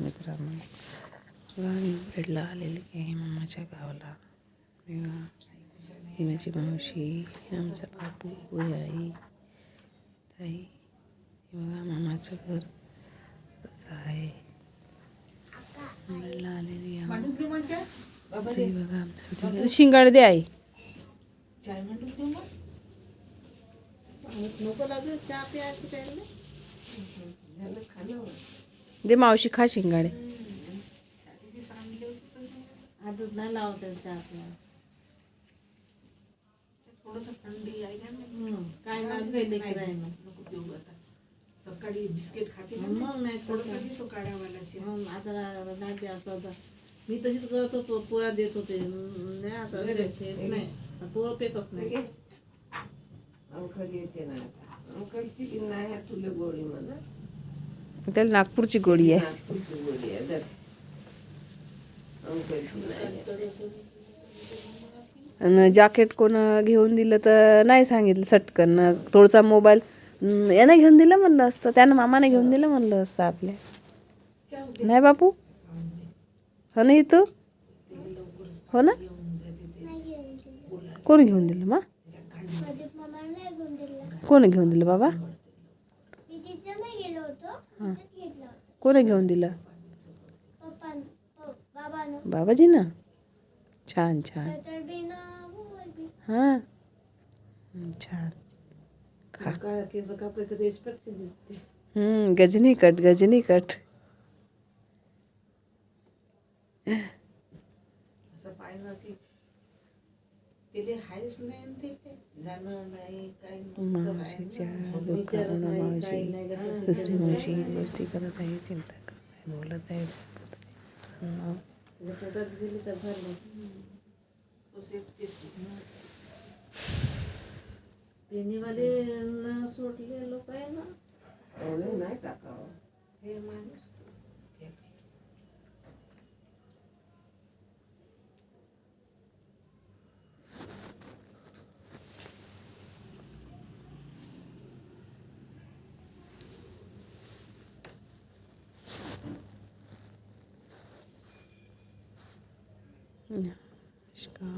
मित्रांनो, आम्ही बेडला आलेली आहे मामाच्या गावाला. ही माझी मावशी, आमचा बापू, आई, ताई. बघा मामाचं घर कसं आहे. बेडला आलेली आहे. बघा आमचं शिंगाड दे आई. दे मावशी, खा शिंगाडे. आदत नाही लावत थोडंसं थंडी आहे काय नाही सकाळी बिस्किट खाते मग नाही थोडंसं घेतो काढावालाचे. आता नाही असं मी तशीच करत होतो, पोळा देत होते. नाही आता नाही, पोरं पेतच नाही. अंकल येते ना आता. अंकलची नाही तुला गोळी म्हणा. त्याला नागपूरची गोळी आहे. नागपूरची गोळी आहे दर. अंकलची नाही. आणि जॅकेट कोण घेऊन दिलं तर नाही सांगितलं सटकन. थोडासा मोबाईल यानं घेऊन दिलं म्हणलं असतं, त्यानं मामाने घेऊन दिलं म्हणलं असतं आपल्या. नाही बापू, हो ना इथं, हो ना. कोण घेऊन दिलं मा? कोण घेऊन दिलं बाबा? हां, कोणी घेऊन दिलं? बाबाजी ना. छान छान. हां छान. केस कापले तर रिस्पेक्ट दिसते. Ghajini cut, Ghajini cut. असं पाहिलं अशी तिले हायच नाही ते जाणं नाही काही मावशीच्या दुःखावरून मावशी दुसरी मावशी गोष्टी करत आहे, चिंता करत आहे, बोलत आहे, पोटात गेली तर भरलं. पेनीमध्ये सोडले लोक आहे ना. एवढं नाही टाकावं. हे माणूस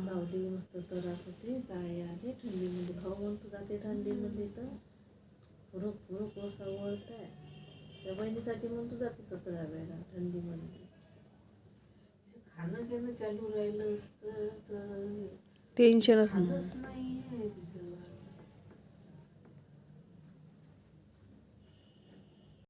लावली मस्त त्रास होते. काय आले थंडीमध्ये खाऊ म्हणतो जाते थंडीमध्ये तर पुरं पुरं कोसा वळत आहे. त्या बहिणीसाठी म्हणतो जाते 17 वेळा थंडीमध्ये. खाणं घेणं चालू राहिलं असतं तर टेन्शनच खाणंच नाही आहे तिचं.